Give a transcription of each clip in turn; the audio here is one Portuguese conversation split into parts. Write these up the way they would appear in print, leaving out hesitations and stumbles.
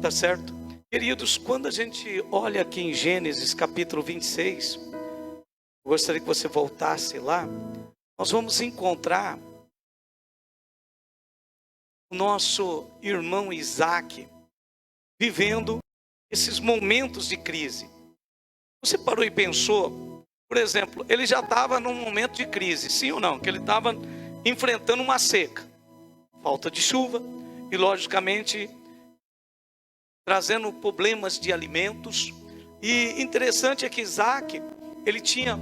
Tá certo? Queridos, quando a gente olha aqui em Gênesis capítulo 26, eu gostaria que você voltasse lá. Nós vamos encontrar o nosso irmão Isaac vivendo esses momentos de crise. Você parou e pensou, por exemplo, ele já estava num momento de crise, sim ou não? Que ele estava enfrentando uma seca, falta de chuva e logicamente trazendo problemas de alimentos. E interessante é que Isaac, ele tinha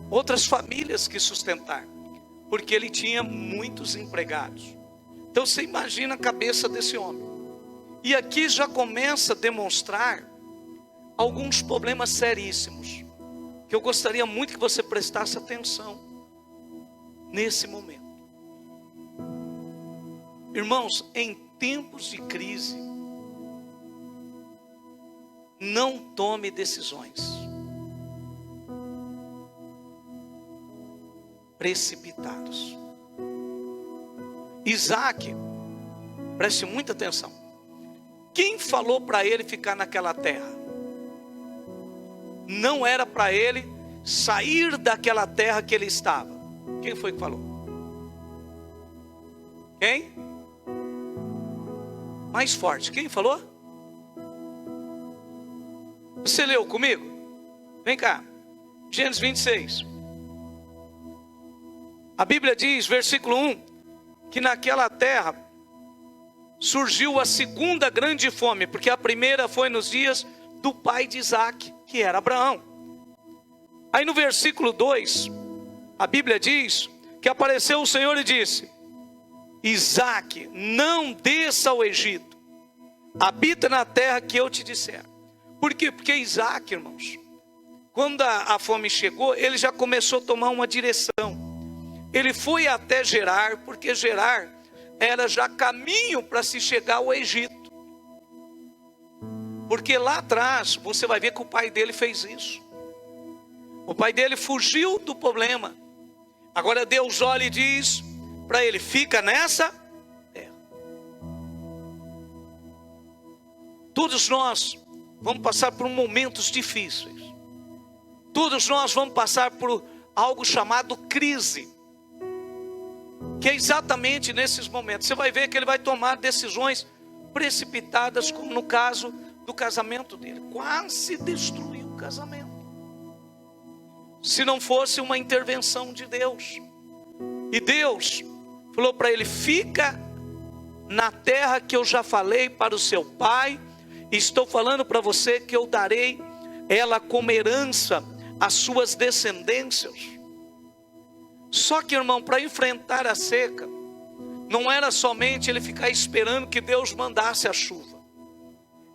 outras famílias que sustentar, porque ele tinha muitos empregados. Então você imagina a cabeça desse homem. E aqui já começa a demonstrar alguns problemas seríssimos, que eu gostaria muito que você prestasse atenção nesse momento. Irmãos, em tempos de crise, não tome decisões precipitadas. Isaac, preste muita atenção. Quem falou para ele ficar naquela terra? Não era para ele sair daquela terra que ele estava. Quem foi que falou? Quem? Mais forte, quem falou? Você leu comigo? Vem cá, Gênesis 26. A Bíblia diz, versículo 1, que naquela terra surgiu a segunda grande fome, porque a primeira foi nos dias do pai de Isaac, que era Abraão. Aí no versículo 2, a Bíblia diz que apareceu o Senhor e disse: Isaac, não desça ao Egito, habita na terra que eu te disser. Por quê? Porque Isaac, irmãos, quando a fome chegou, ele já começou a tomar uma direção. Ele foi até Gerar, porque Gerar era já caminho para se chegar ao Egito. Porque lá atrás, você vai ver que o pai dele fez isso. O pai dele fugiu do problema. Agora Deus olha e diz para ele: fica nessa terra. Todos nós vamos passar por momentos difíceis. Todos nós vamos passar por algo chamado crise. Que é exatamente nesses momentos. Você vai ver que ele vai tomar decisões precipitadas, como no caso do casamento dele. Quase destruiu o casamento. Se não fosse uma intervenção de Deus. E Deus falou para ele: fica na terra que eu já falei para o seu pai. Estou falando para você que eu darei ela como herança às suas descendências. Só que, irmão, para enfrentar a seca, não era somente ele ficar esperando que Deus mandasse a chuva.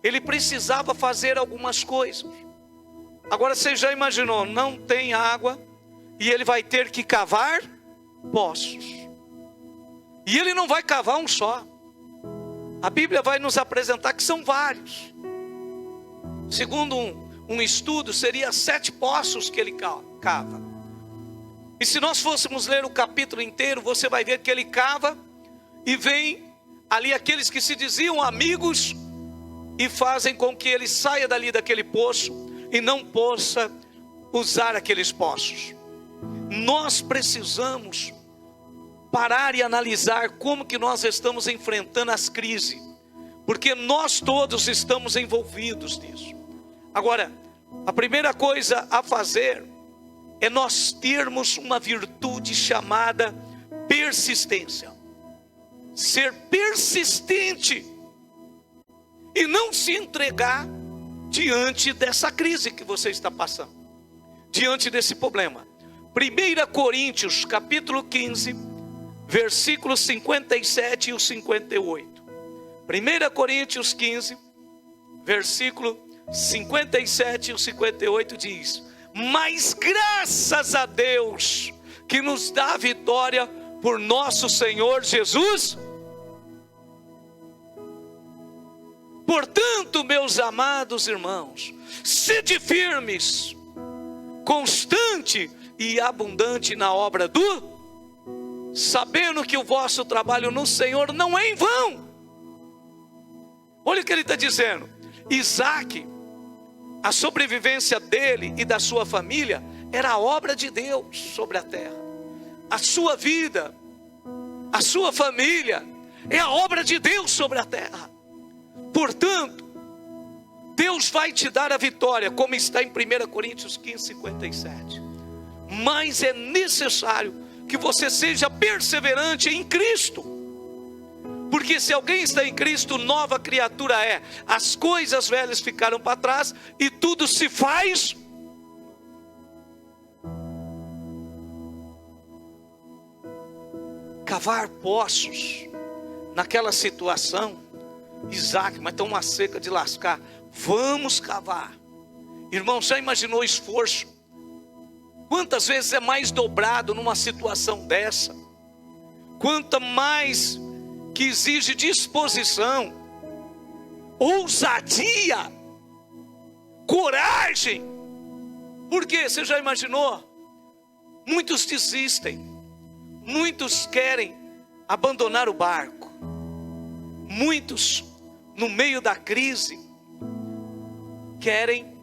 Ele precisava fazer algumas coisas. Agora você já imaginou, não tem água e ele vai ter que cavar poços. E ele não vai cavar um só. A Bíblia vai nos apresentar que são vários. Segundo um estudo, seria 7 poços que ele cava. E se nós fôssemos ler o capítulo inteiro, você vai ver que ele cava e vem ali aqueles que se diziam amigos e fazem com que ele saia dali daquele poço e não possa usar aqueles poços. Nós precisamos parar e analisar como que nós estamos enfrentando as crises, porque nós todos estamos envolvidos nisso. Agora, a primeira coisa a fazer é nós termos uma virtude chamada persistência. Ser persistente e não se entregar diante dessa crise que você está passando, diante desse problema. 1 Coríntios capítulo 15, versículos 57 e o 58. 1 Coríntios 15, versículo 57 e o 58 diz: mas graças a Deus que nos dá a vitória por nosso Senhor Jesus. Portanto, meus amados irmãos, sede firmes, constante e abundante na obra sabendo que o vosso trabalho no Senhor não é em vão. Olha o que ele está dizendo. Isaac, a sobrevivência dele e da sua família era a obra de Deus sobre a terra. A sua vida, a sua família é a obra de Deus sobre a terra. Portanto, Deus vai te dar a vitória, como está em 1 Coríntios 15:57. Mas é necessário que você seja perseverante em Cristo. Porque se alguém está em Cristo, nova criatura é. As coisas velhas ficaram para trás e tudo se faz. Cavar poços. Naquela situação, Isaac, mas está uma seca de lascar. Vamos cavar. Irmão, já imaginou o esforço? Quantas vezes é mais dobrado numa situação dessa? Quanto mais que exige disposição, ousadia, coragem. Porque você já imaginou? Muitos desistem, muitos querem abandonar o barco, muitos no meio da crise querem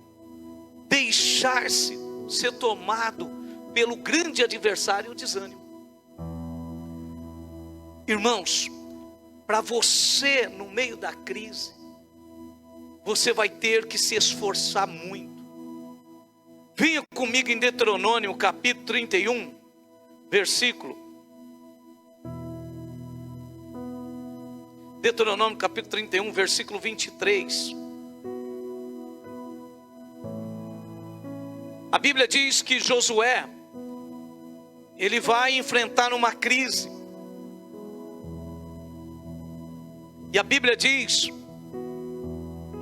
deixar-se ser tomado pelo grande adversário, o desânimo. Irmãos, para você no meio da crise, você vai ter que se esforçar muito. Venha comigo em Deuteronômio capítulo 31, versículo. Deuteronômio capítulo 31, versículo 23. A Bíblia diz que Josué, ele vai enfrentar uma crise. E a Bíblia diz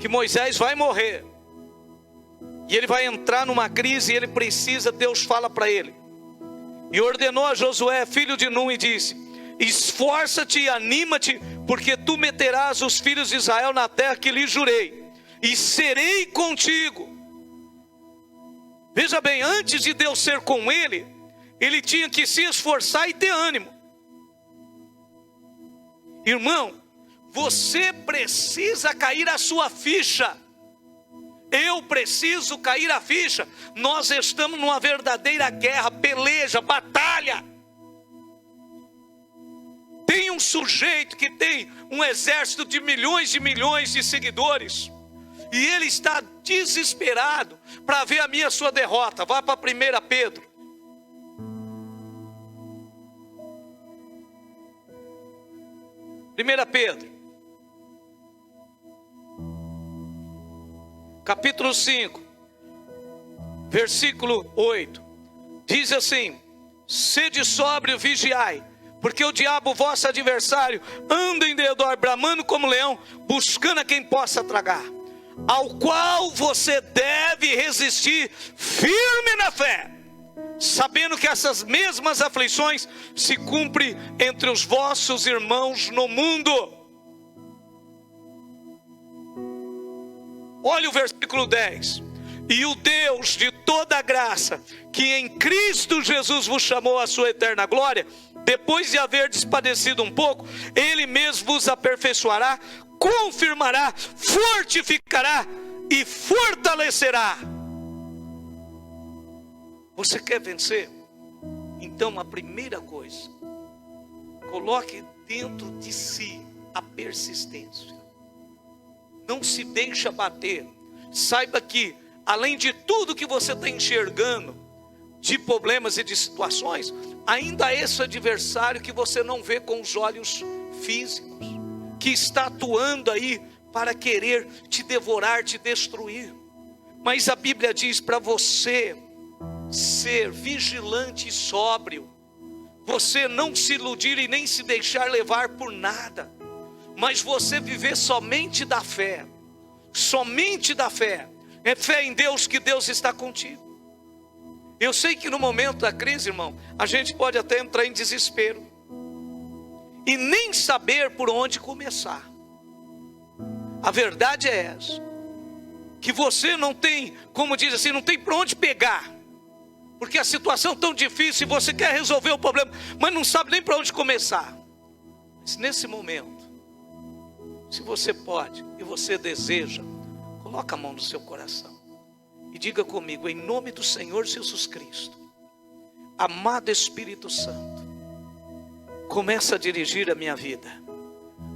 que Moisés vai morrer. E ele vai entrar numa crise e ele precisa, Deus fala para ele. E ordenou a Josué, filho de Nun, e disse: esforça-te e anima-te, porque tu meterás os filhos de Israel na terra que lhes jurei, e serei contigo. Veja bem, antes de Deus ser com ele, ele tinha que se esforçar e ter ânimo. Irmão, você precisa cair a sua ficha. Eu preciso cair a ficha. Nós estamos numa verdadeira guerra, peleja, batalha. Tem um sujeito que tem um exército de milhões de seguidores, e ele está desesperado para ver a minha sua derrota. Vá para 1 Pedro. Pedro, capítulo 5, versículo 8. Diz assim: sede sóbrio, vigiai, porque o diabo, vosso adversário, anda em redor, bramando como leão, buscando a quem possa tragar, ao qual você deve resistir firme na fé, sabendo que essas mesmas aflições se cumprem entre os vossos irmãos no mundo. Olha o versículo 10. E o Deus de toda graça, que em Cristo Jesus vos chamou à sua eterna glória, depois de haver padecido um pouco, Ele mesmo vos aperfeiçoará, confirmará, fortificará e fortalecerá. Você quer vencer? Então a primeira coisa, coloque dentro de si a persistência. Não se deixe abater. Saiba que além de tudo que você está enxergando, de problemas e de situações, ainda há esse adversário que você não vê com os olhos físicos, que está atuando aí para querer te devorar, te destruir. Mas a Bíblia diz para você ser vigilante e sóbrio, você não se iludir e nem se deixar levar por nada, mas você viver somente da fé. Somente da fé. É fé em Deus, que Deus está contigo. Eu sei que no momento da crise, irmão, a gente pode até entrar em desespero e nem saber por onde começar. A verdade é essa, que você não tem, como diz assim, não tem por onde pegar, porque a situação é tão difícil e você quer resolver o problema, mas não sabe nem para onde começar. Mas nesse momento, Se você pode e você deseja, coloca a mão no seu coração e diga comigo, em nome do Senhor Jesus Cristo, amado Espírito Santo, começa a dirigir a minha vida,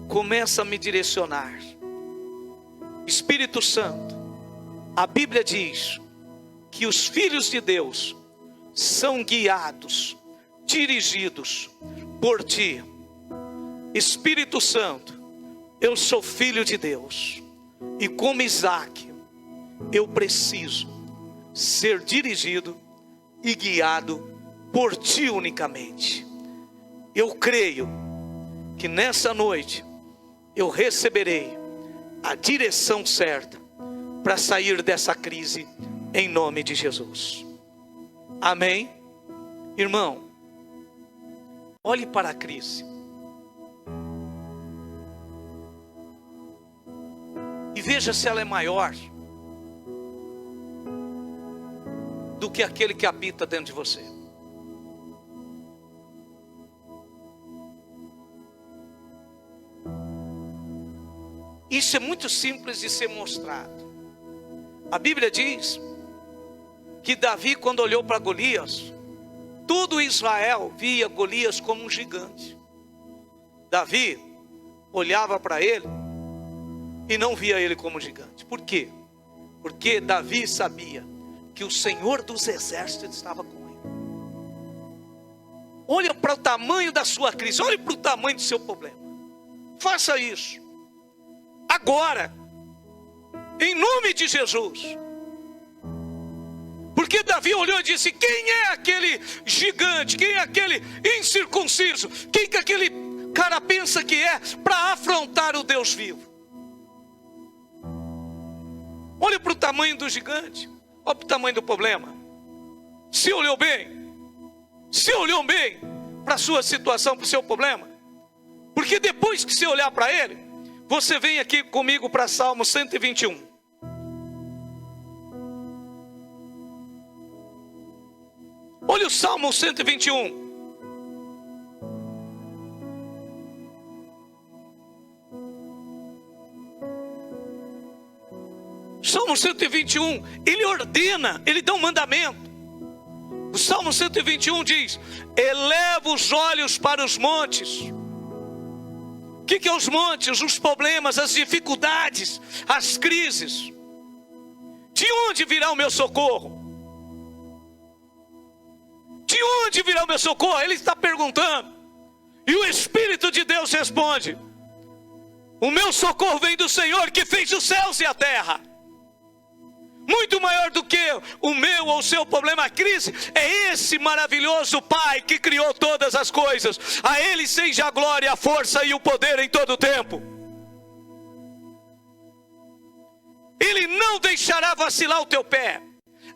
começa a me direcionar. Espírito Santo, a Bíblia diz que os filhos de Deus são guiados, dirigidos por ti. Espírito Santo, eu sou filho de Deus, e como Isaac, eu preciso ser dirigido e guiado por ti unicamente. Eu creio que nessa noite eu receberei a direção certa para sair dessa crise, em nome de Jesus. Amém? Irmão, olhe para a crise e veja se ela é maior do que aquele que habita dentro de você. Isso é muito simples de ser mostrado. A Bíblia diz que Davi, quando olhou para Golias, todo Israel via Golias como um gigante. Davi olhava para ele e não via ele como um gigante. Por quê? Porque Davi sabia que o Senhor dos exércitos estava com ele. Olha para o tamanho da sua crise, olhe para o tamanho do seu problema. Faça isso agora, em nome de Jesus. Porque Davi olhou e disse: quem é aquele gigante? Quem é aquele incircunciso? Quem que aquele cara pensa que é para afrontar o Deus vivo? Olha para o tamanho do gigante, olha para o tamanho do problema. Se olhou bem para a sua situação, para o seu problema. Porque depois que você olhar para ele, você vem aqui comigo para Salmo 121. Olha o Salmo 121. Salmo 121, ele ordena, ele dá um mandamento. O Salmo 121 diz: eleva os olhos para os montes. O que é os montes? Os problemas, as dificuldades, as crises. De onde virá o meu socorro? De onde virá o meu socorro? Ele está perguntando. E o Espírito de Deus responde: o meu socorro vem do Senhor que fez os céus e a terra. Muito maior do que o meu ou o seu problema, a crise, é esse maravilhoso Pai que criou todas as coisas. A Ele seja a glória, a força e o poder em todo o tempo. Ele não deixará vacilar o teu pé.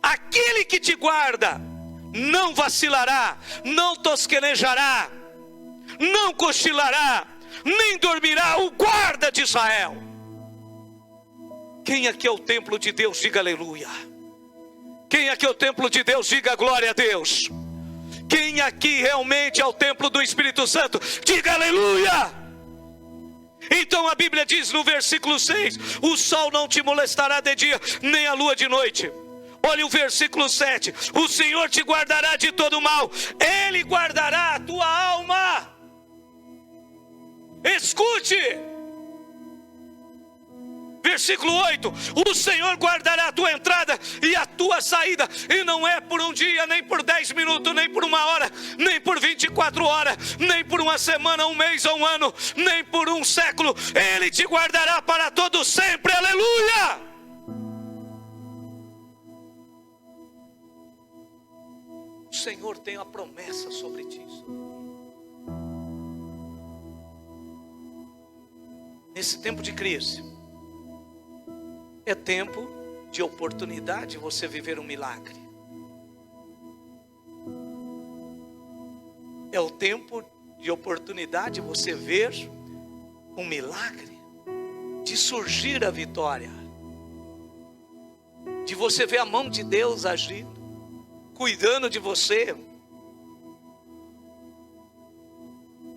Aquele que te guarda não vacilará, não tosquenejará, não cochilará, nem dormirá o guarda de Israel. Quem aqui é o templo de Deus, diga aleluia. Quem aqui é o templo de Deus, diga glória a Deus. Quem aqui realmente é o templo do Espírito Santo, diga aleluia. Então a Bíblia diz no versículo 6: o sol não te molestará de dia, nem a lua de noite. Olha o versículo 7: o Senhor te guardará de todo mal, Ele guardará a tua alma. Escute. Versículo 8: o Senhor guardará a tua entrada e a tua saída. E não é por um dia, nem por 10 minutos, nem por uma hora, nem por 24 horas, nem por uma semana, um mês ou um ano, nem por um século. Ele te guardará para todo sempre, aleluia. O Senhor tem uma promessa sobre ti. Nesse tempo de crise, é tempo de oportunidade você viver um milagre. É o tempo de oportunidade você ver um milagre, de surgir a vitória, de você ver a mão de Deus agindo, cuidando de você.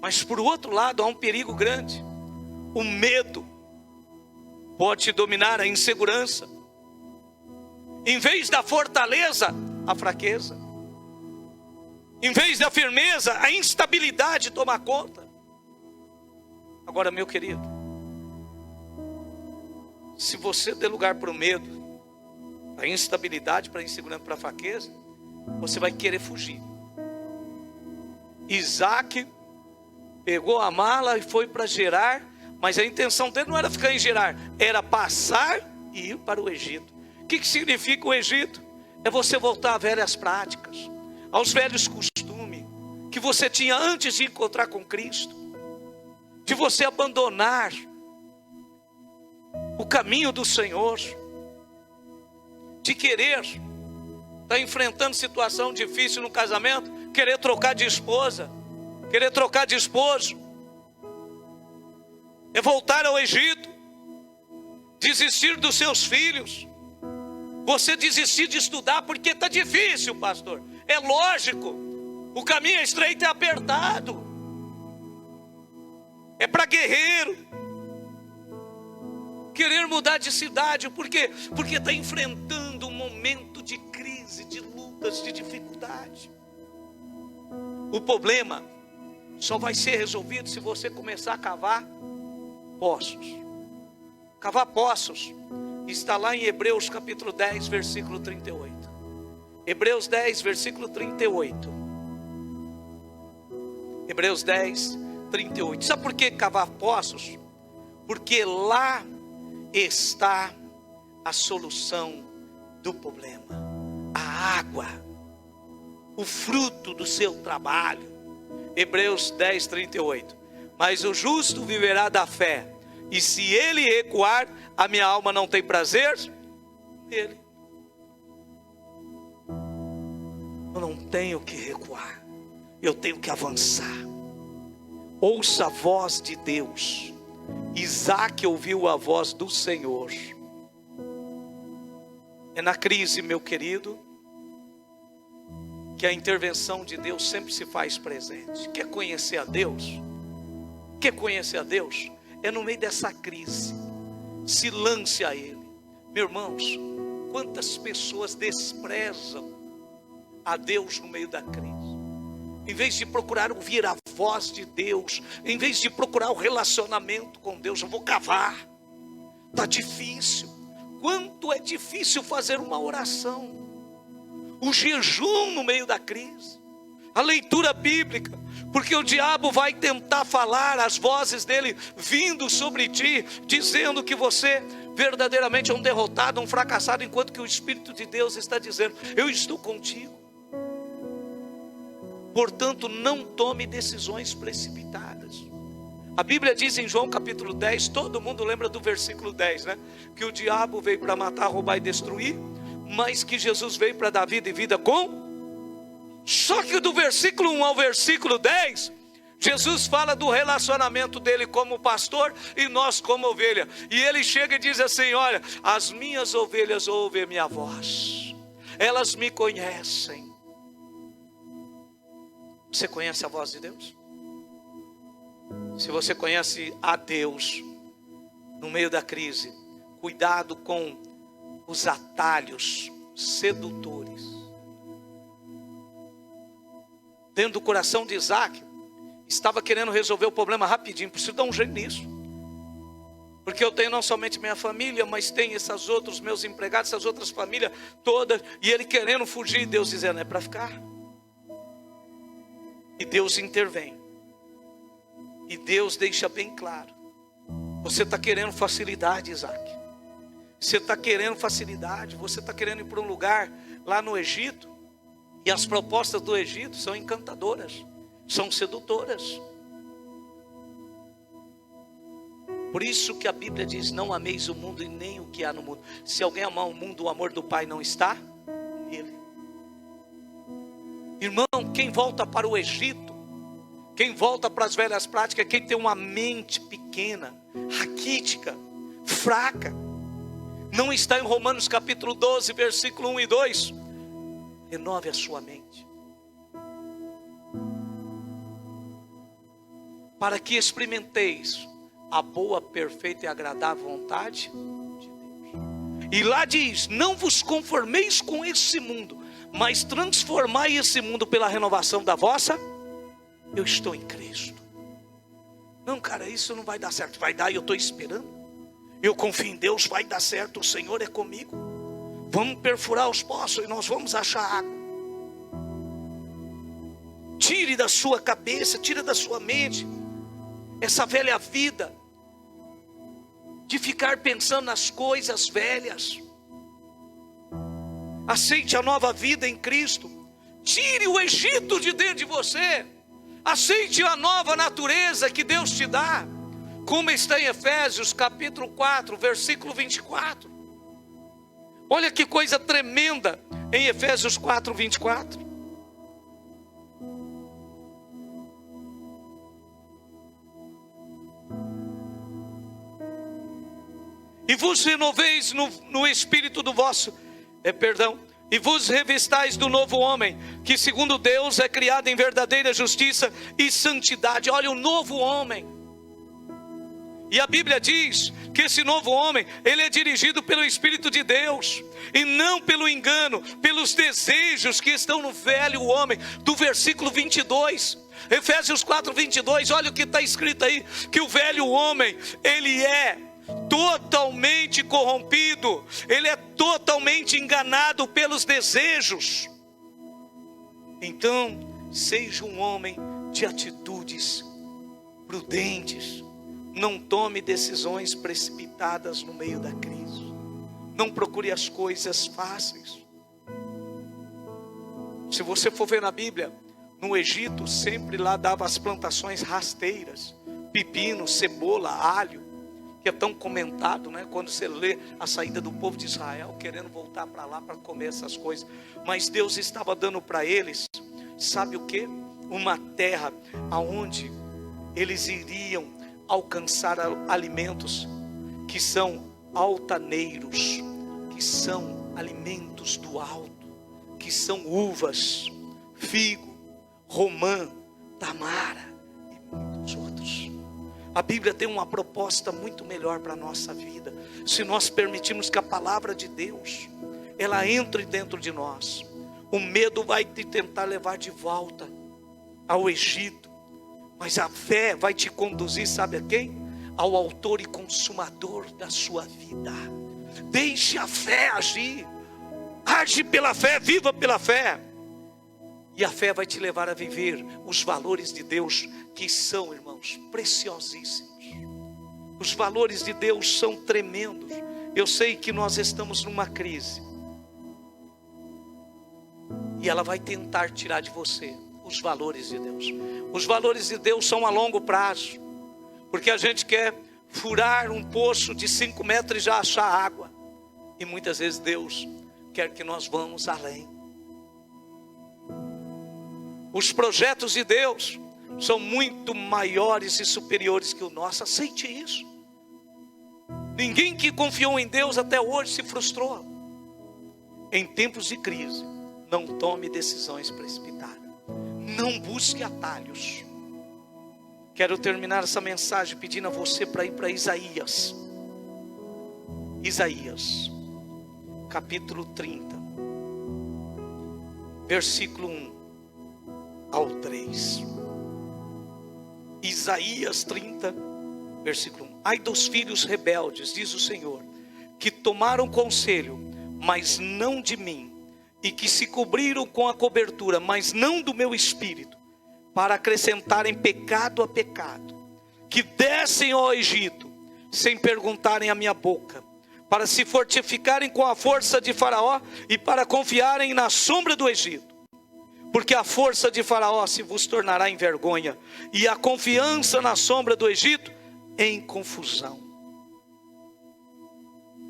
Mas por outro lado há um perigo grande, o medo pode dominar a insegurança. Em vez da fortaleza, a fraqueza. Em vez da firmeza, a instabilidade toma conta. Agora, meu querido, se você der lugar para o medo, para a instabilidade, para a insegurança, para a fraqueza, você vai querer fugir. Isaac pegou a mala e foi para Gerar, mas a intenção dele não era ficar em Gerar, era passar e ir para o Egito. O que significa o Egito? É você voltar a velhas práticas, aos velhos costumes que você tinha antes de encontrar com Cristo, de você abandonar o caminho do Senhor, de querer estar enfrentando situação difícil no casamento, querer trocar de esposa, querer trocar de esposo, é voltar ao Egito, desistir dos seus filhos, você desistir de estudar porque está difícil, pastor. É lógico, o caminho é estreito e apertado, é para guerreiro. Querer mudar de cidade, por quê? Porque está enfrentando um momento de crise, de lutas, de dificuldade. O problema só vai ser resolvido se você começar a cavar poços. Cavar poços está lá em Hebreus capítulo 10, versículo 38. Hebreus 10, versículo 38. Hebreus 10, 38. Sabe por que cavar poços? Porque lá está a solução do problema. A água, o fruto do seu trabalho. Hebreus 10, 38. Mas o justo viverá da fé, e se ele recuar, a minha alma não tem prazer nele. Eu não tenho que recuar, eu tenho que avançar. Ouça a voz de Deus. Isaac ouviu a voz do Senhor. É na crise, meu querido, que a intervenção de Deus sempre se faz presente. Quer conhecer a Deus? Quer conhecer a Deus? É no meio dessa crise. Se lance a Ele. Meus irmãos, quantas pessoas desprezam a Deus no meio da crise. Em vez de procurar ouvir a voz de Deus, em vez de procurar o relacionamento com Deus, eu vou cavar. Está difícil. Quanto é difícil fazer uma oração. O jejum no meio da crise. A leitura bíblica. Porque o diabo vai tentar falar as vozes dele vindo sobre ti, dizendo que você verdadeiramente é um derrotado, um fracassado, enquanto que o Espírito de Deus está dizendo: eu estou contigo. Portanto, não tome decisões precipitadas. A Bíblia diz em João capítulo 10, todo mundo lembra do versículo 10, né? Que o diabo veio para matar, roubar e destruir, mas que Jesus veio para dar vida e vida com... Só que do versículo 1 ao versículo 10, Jesus fala do relacionamento dele como pastor e nós como ovelha. E ele chega e diz assim: olha, as minhas ovelhas ouvem a minha voz, elas me conhecem. Você conhece a voz de Deus? Se você conhece a Deus no meio da crise, cuidado com os atalhos sedutores. Dentro do coração de Isaac, estava querendo resolver o problema rapidinho. Preciso dar um jeito nisso, porque eu tenho não somente minha família, mas tenho esses outros meus empregados, essas outras famílias todas, e ele querendo fugir, e Deus dizendo: é para ficar. E Deus intervém, e Deus deixa bem claro: você está querendo facilidade, Isaac. Você está querendo facilidade, você está querendo ir para um lugar lá no Egito, e as propostas do Egito são encantadoras, são sedutoras. Por isso que a Bíblia diz: não ameis o mundo e nem o que há no mundo. Se alguém amar o mundo, o amor do Pai não está nele. Irmão, quem volta para o Egito, quem volta para as velhas práticas, quem tem uma mente pequena, raquítica, fraca, não está em Romanos capítulo 12, versículo 1 e 2. Renove a sua mente, para que experimenteis a boa, perfeita e agradável vontade de Deus. E lá diz: não vos conformeis com esse mundo, mas transformai esse mundo pela renovação da vossa. Eu estou em Cristo. Não, cara, isso não vai dar certo. Vai dar e eu estou esperando. Eu confio em Deus, vai dar certo, o Senhor é comigo. Vamos perfurar os poços e nós vamos achar água. Tire da sua cabeça, tire da sua mente essa velha vida de ficar pensando nas coisas velhas. Aceite a nova vida em Cristo. Tire o Egito de dentro de você. Aceite a nova natureza que Deus te dá, como está em Efésios capítulo 4, versículo 24. Olha que coisa tremenda em Efésios 4, 24. E vos renoveis no espírito do vosso, e vos revistais do novo homem, que segundo Deus é criado em verdadeira justiça e santidade. Olha, o novo homem. E a Bíblia diz que esse novo homem, ele é dirigido pelo Espírito de Deus, e não pelo engano, pelos desejos que estão no velho homem, do versículo 22. Efésios 4, 22, olha o que está escrito aí, que o velho homem, ele é totalmente corrompido, ele é totalmente enganado pelos desejos. Então, seja um homem de atitudes prudentes, não tome decisões precipitadas no meio da crise, não procure as coisas fáceis. Se você for ver na Bíblia, no Egito sempre lá dava as plantações rasteiras, pepino, cebola, alho, que é tão comentado, né? Quando você lê a saída do povo de Israel, querendo voltar para lá para comer essas coisas. Mas Deus estava dando para eles, sabe o que? Uma terra aonde eles iriam alcançar alimentos que são altaneiros, que são alimentos do alto, que são uvas, figo, romã, tamara e muitos outros. A Bíblia tem uma proposta muito melhor para a nossa vida, se nós permitirmos que a palavra de Deus, ela entre dentro de nós. O medo vai te tentar levar de volta ao Egito, mas a fé vai te conduzir, sabe a quem? Ao autor e consumador da sua vida. Deixe a fé agir, age pela fé, viva pela fé. E a fé vai te levar a viver os valores de Deus, que são, irmãos, preciosíssimos. Os valores de Deus são tremendos. Eu sei que nós estamos numa crise, e ela vai tentar tirar de você os valores de Deus. Os valores de Deus são a longo prazo, porque a gente quer furar um poço de 5 metros e já achar água. E muitas vezes Deus quer que nós vamos além. Os projetos de Deus são muito maiores e superiores que o nosso. Aceite isso. Ninguém que confiou em Deus até hoje se frustrou. Em tempos de crise, não tome decisões precipitadas. Não busque atalhos. Quero terminar essa mensagem pedindo a você para ir para Isaías. Isaías, capítulo 30, versículo 1 ao 3. Isaías 30, versículo 1. Ai dos filhos rebeldes, diz o Senhor, que tomaram conselho, mas não de mim, e que se cobriram com a cobertura, mas não do meu espírito, para acrescentarem pecado a pecado, que descem ao Egito, sem perguntarem a minha boca, para se fortificarem com a força de Faraó, e para confiarem na sombra do Egito. Porque a força de Faraó se vos tornará em vergonha, e a confiança na sombra do Egito em confusão.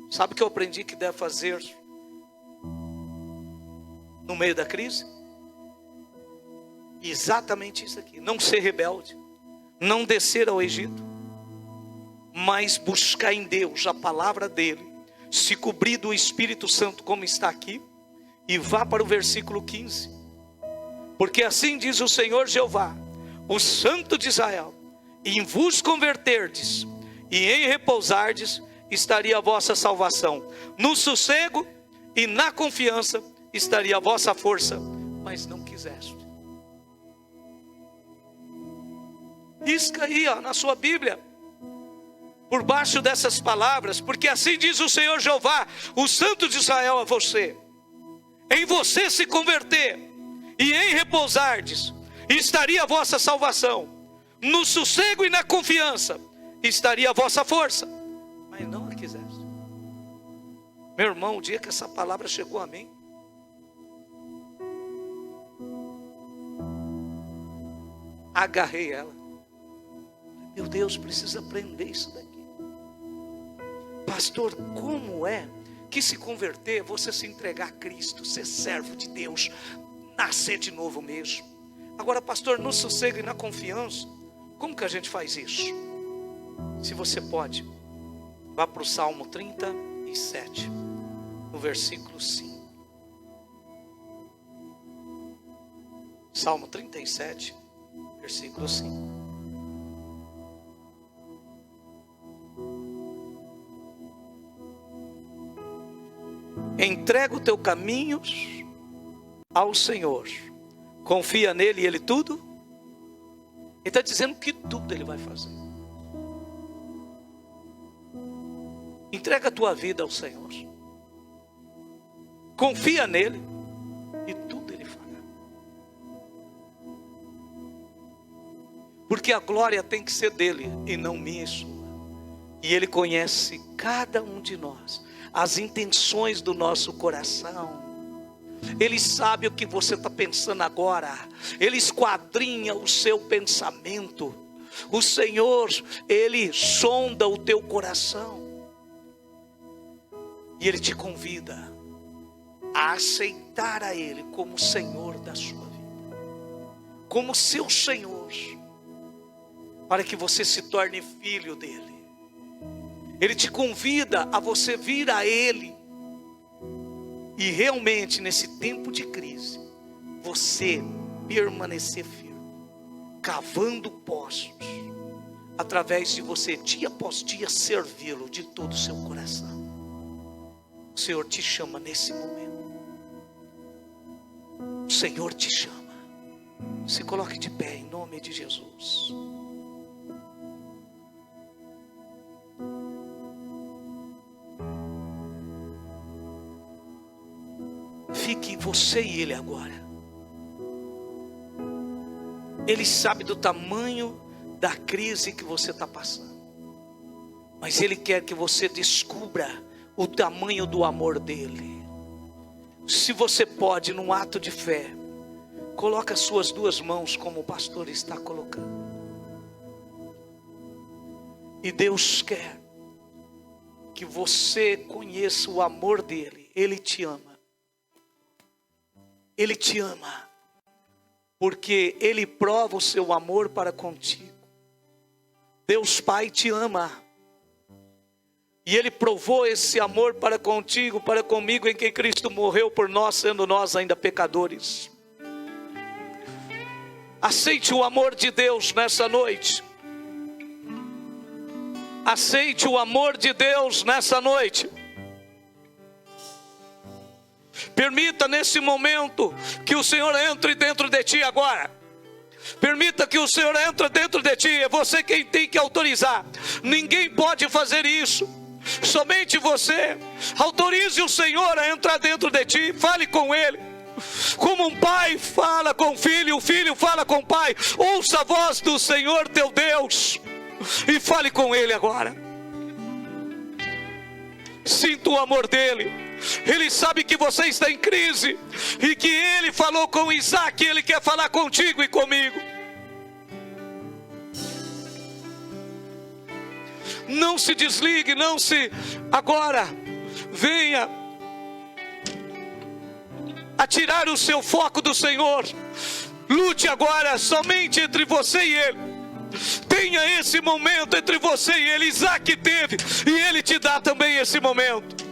Sabe o que eu aprendi que deve fazer no meio da crise? Exatamente isso aqui. Não ser rebelde, não descer ao Egito, mas buscar em Deus a palavra dele, se cobrir do Espírito Santo como está aqui, e vá para o versículo 15. Porque assim diz o Senhor Jeová, o Santo de Israel: em vos converterdes e em repousardes estaria a vossa salvação. No sossego e na confiança estaria a vossa força, mas não quiseste. Risca aí, na sua Bíblia, por baixo dessas palavras, porque assim diz o Senhor Jeová, o Santo de Israel, a você: em você se converter e em repousardes estaria a vossa salvação. No sossego e na confiança estaria a vossa força, mas não a quiseste. Meu irmão, o dia que essa palavra chegou a mim, agarrei ela. Meu Deus, precisa aprender isso daqui. Pastor, como é que se converter, você se entregar a Cristo, ser servo de Deus, nascer de novo mesmo? Agora, pastor, no sossego e na confiança, como que a gente faz isso? Se você pode, vá para o Salmo 37, no versículo 5. Salmo 37, versículo 5. Entrega o teu caminhos ao Senhor, confia nele e ele tudo. Ele está dizendo que tudo ele vai fazer. Entrega a tua vida ao Senhor, confia nele e tudo ele fará. Porque a glória tem que ser dele e não minha e sua. E ele conhece cada um de nós, as intenções do nosso coração. Ele sabe o que você está pensando agora. Ele esquadrinha o seu pensamento. O Senhor, Ele sonda o teu coração. E Ele te convida a aceitar a Ele como Senhor da sua vida, como seu Senhor, para que você se torne filho dEle. Ele te convida a você vir a Ele. E realmente nesse tempo de crise, você permanecer firme, cavando poços, através de você dia após dia servi-lo de todo o seu coração. O Senhor te chama nesse momento. O Senhor te chama. Se coloque de pé em nome de Jesus. Fique você e Ele agora. Ele sabe do tamanho da crise que você está passando, mas Ele quer que você descubra o tamanho do amor dEle. Se você pode, num ato de fé, coloca as suas duas mãos como o pastor está colocando. E Deus quer que você conheça o amor dEle. Ele te ama. Ele te ama, porque Ele prova o seu amor para contigo. Deus Pai te ama, e Ele provou esse amor para contigo, para comigo, em que Cristo morreu por nós, sendo nós ainda pecadores. Aceite o amor de Deus nessa noite. Aceite o amor de Deus nessa noite. Permita nesse momento que o Senhor entre dentro de ti agora. Permita que o Senhor entre dentro de ti. É você quem tem que autorizar. Ninguém pode fazer isso. Somente você. Autorize o Senhor a entrar dentro de ti. Fale com Ele. Como um pai fala com o filho fala com o pai. Ouça a voz do Senhor teu Deus e fale com Ele agora. Sinta o amor dEle. Ele sabe que você está em crise, e que Ele falou com Isaac, Ele quer falar contigo e comigo. Não se desligue, agora venha a tirar o seu foco do Senhor. Lute agora somente entre você e Ele. Tenha esse momento entre você e Ele. Isaac teve, e Ele te dá também esse momento.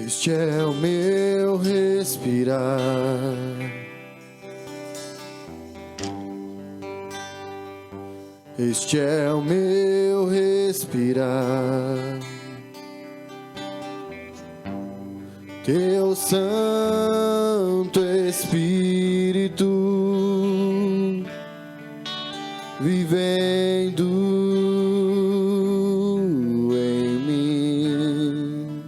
Este é o meu respirar. Este é o meu respirar. Teu Santo Espírito vivendo em mim.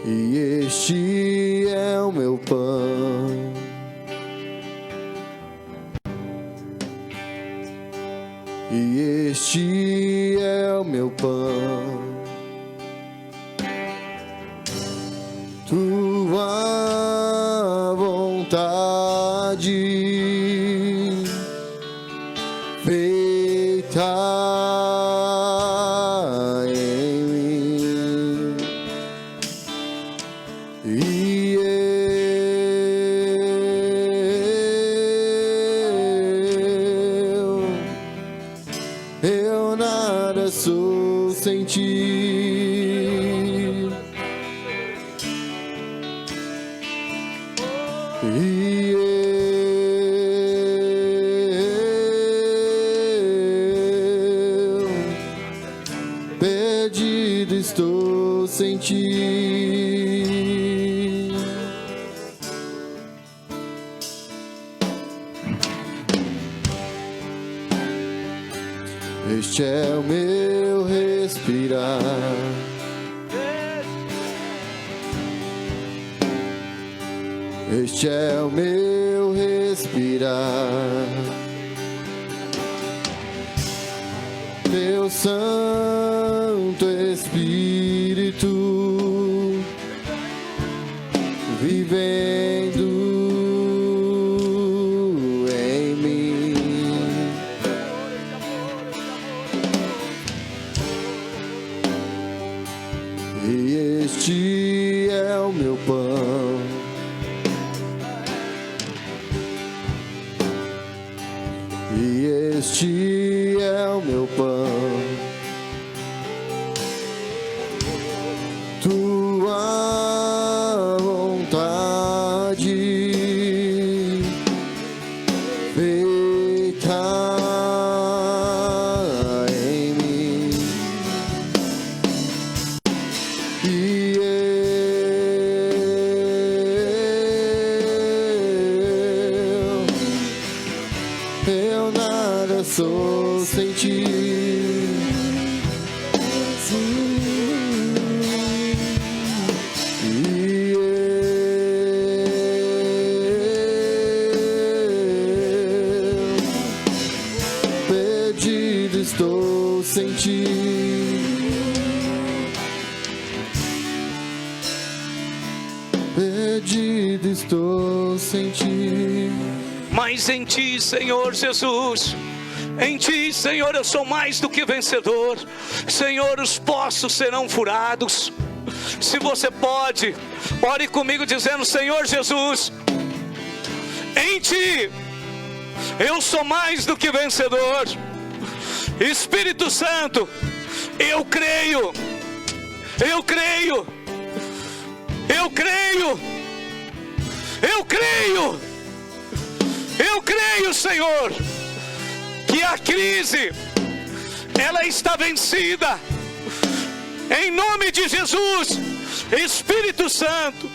E este é o meu pão. E este é o meu pão. Tua vontade feita em mim. E eu nada sou sem ti. E eu perdido estou sem ti. Este é o meu respirar. Este é o meu respirar. Teu Santo Espírito vivendo em mim. E este é o meu pão. E este é o meu pão. Tua vontade feita em mim. E eu nada sou sem ti. E eu perdido estou sem ti. Perdido estou sem ti. Mas em ti, Senhor Jesus, em ti, Senhor, eu sou mais do que vencedor. Senhor, os poços serão furados. Se você pode, ore comigo dizendo: Senhor Jesus, em ti eu sou mais do que vencedor. Espírito Santo, eu creio, eu creio, eu creio, eu creio, eu creio, Senhor, que a crise, ela está vencida. Em nome de Jesus, Espírito Santo,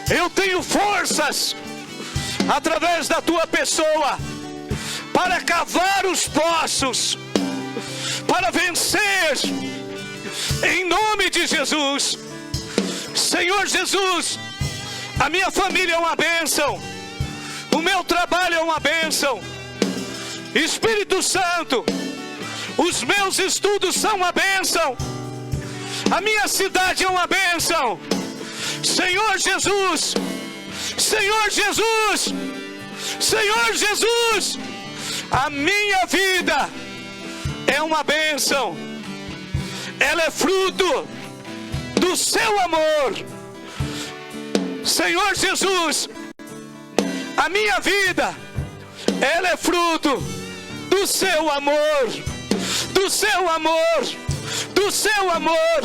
eu tenho forças através da tua pessoa para cavar os poços, para vencer. Em nome de Jesus, Senhor Jesus, a minha família é uma bênção, o meu trabalho é uma bênção. Espírito Santo, os meus estudos são uma bênção, a minha cidade é uma bênção. Senhor Jesus, Senhor Jesus, Senhor Jesus, a minha vida é uma bênção, ela é fruto do seu amor. Senhor Jesus, a minha vida, ela é fruto do seu amor, do do seu amor, do seu amor,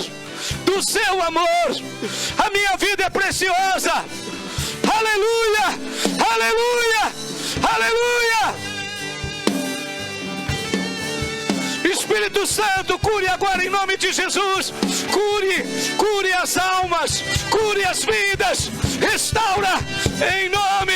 do seu amor. A minha vida é preciosa. Aleluia, aleluia, aleluia. Espírito Santo, cure agora em nome de Jesus. Cure as almas, cure as vidas, restaura em nome